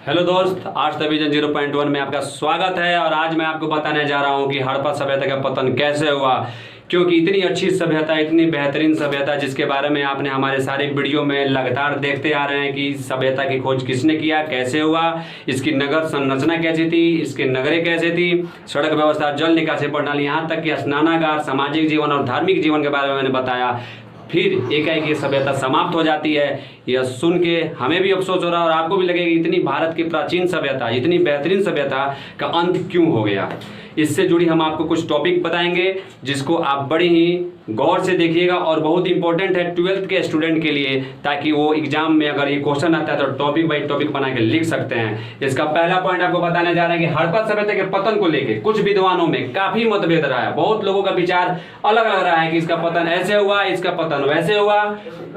Hello दोस्त, आज तविजन 0.1 में आपका स्वागत है। और आज मैं आपको बताने जा रहा हूं कि हड़प्पा सभ्यता का पतन कैसे हुआ। क्योंकि इतनी अच्छी सभ्यता, इतनी बेहतरीन सभ्यता, जिसके बारे में आपने हमारे सारे वीडियो में लगातार देखते आ रहे हैं कि सभ्यता की खोज किसने किया, कैसे हुआ, इसकी नगर संरचना कैसी थी, इसके नगरें कैसे थी, सड़क व्यवस्था, जल निकासी प्रणाली, यहाँ तक कि स्नानागार, सामाजिक जीवन और धार्मिक जीवन के बारे में मैंने बताया। फिर एकाएक ये सभ्यता समाप्त हो जाती है। यह सुन के हमें भी अफसोस हो रहा है और आपको भी लगेगा इतनी भारत की प्राचीन सभ्यता, इतनी बेहतरीन सभ्यता का अंत क्यों हो गया। इससे जुड़ी हम आपको कुछ टॉपिक बताएंगे जिसको आप बड़ी ही गौर से देखिएगा और बहुत इंपॉर्टेंट है 12th के स्टूडेंट के लिए, ताकि वो एग्जाम में अगर ये क्वेश्चन आता है तो टॉपिक बाई टॉपिक बना के लिख सकते हैं। इसका पहला पॉइंट आपको बताने जा रहे हैं कि हड़प्पा सभ्यता के पतन को लेकर कुछ विद्वानों में काफी मतभेद रहा है। बहुत लोगों का विचार अलग अलग रहा है कि इसका पतन ऐसे हुआ, इसका पतन वैसे हुआ।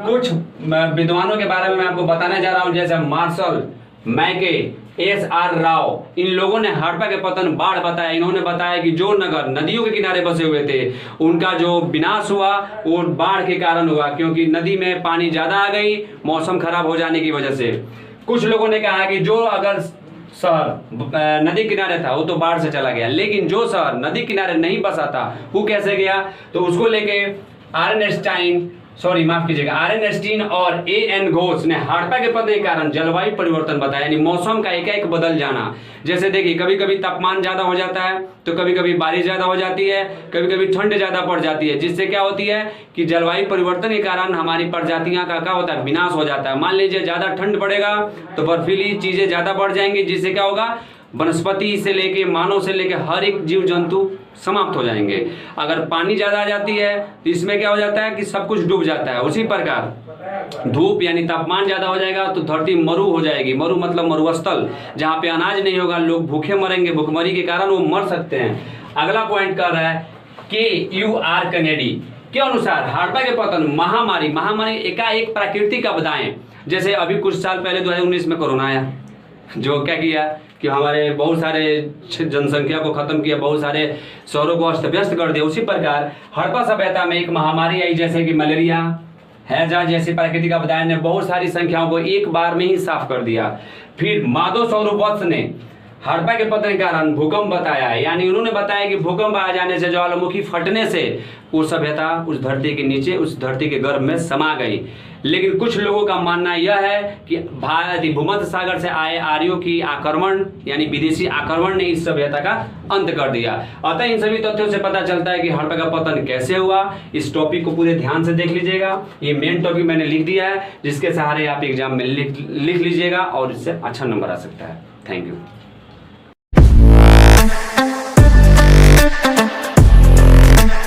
कुछ विद्वानों के बारे में मैं आपको बताने जा रहा हूं, जैसे मार्शल मैके, एस.आर. राव, इन लोगों ने हड़प्पा के पतन बाढ़ बताया। इन्होंने बताया कि जो नगर नदियों के किनारे बसे हुए थे उनका जो विनाश हुआ वो बाढ़ के कारण हुआ, क्योंकि नदी में पानी ज्यादा आ गई मौसम खराब हो जाने की वजह से। कुछ लोगों ने कहा कि जो अगर शहर नदी किनारे था वो तो बाढ़ से चला गया, लेकिन जो शहर नदी किनारे नहीं बसा था वो कैसे गया, तो उसको लेके आर्नेस्टीन और ए.एन. घोष ने हड़प्पा के पतन के कारण जलवायु परिवर्तन बताया, यानी मौसम का एकाएक बदल जाना। जैसे देखिए, कभी कभी तापमान ज्यादा हो जाता है तो कभी कभी बारिश ज्यादा हो जाती है, कभी कभी ठंड ज्यादा पड़ जाती है, जिससे क्या होती है कि जलवायु परिवर्तन के कारण हमारी प्रजातियां का क्या होता है, विनाश हो जाता है। मान लीजिए ज्यादा ठंड पड़ेगा तो बर्फीली चीजें ज्यादा बढ़ जाएंगी, जिससे क्या होगा, वनस्पति से लेके मानव से लेके हर एक जीव जंतु समाप्त हो जाएंगे। अगर पानी ज्यादा आ जाती है तो इसमें क्या हो जाता है कि सब कुछ डूब जाता है। उसी प्रकार धूप यानी तापमान ज्यादा हो जाएगा तो धरती मरु हो जाएगी। मरु मतलब मरुस्थल, जहाँ पे अनाज नहीं होगा, लोग भूखे मरेंगे, भूखमरी के कारण वो मर सकते हैं। अगला पॉइंट कर रहा है के.यू.आर. कैनेडी के अनुसार हड़प्पा के पतन महामारी एकाएक प्राकृतिक आपदाएं, जैसे अभी कुछ साल पहले 2019 में कोरोना आया, जो क्या किया कि हमारे बहुत सारे जनसंख्या को खत्म किया, बहुत सारे शहरों को अस्त व्यस्त कर दिया। उसी प्रकार हड़प्पा सभ्यता में एक महामारी आई, जैसे कि मलेरिया, हैजा जैसी प्राकृतिक आपदाएं ने बहुत सारी संख्याओं को एक बार में ही साफ कर दिया। फिर माधव सौरवत्स ने हड़प्पा के पतन के कारण भूकंप बताया है, यानी उन्होंने बताया कि भूकंप आ जाने से, ज्वालामुखी फटने से वो सभ्यता उस धरती के नीचे, उस धरती के गर्भ में समा गई। लेकिन कुछ लोगों का मानना यह है कि भूमध्य सागर से आए आर्यों की आक्रमण यानी विदेशी आक्रमण ने इस सभ्यता का अंत कर दिया। अतः इन सभी तथ्यों से पता चलता है कि हड़प्पा का पतन कैसे हुआ। इस टॉपिक को पूरे ध्यान से देख लीजिएगा। ये मेन टॉपिक मैंने लिख दिया है, जिसके सहारे आप एग्जाम में लिख लीजिएगा और इससे अच्छा नंबर आ सकता है। Thank you.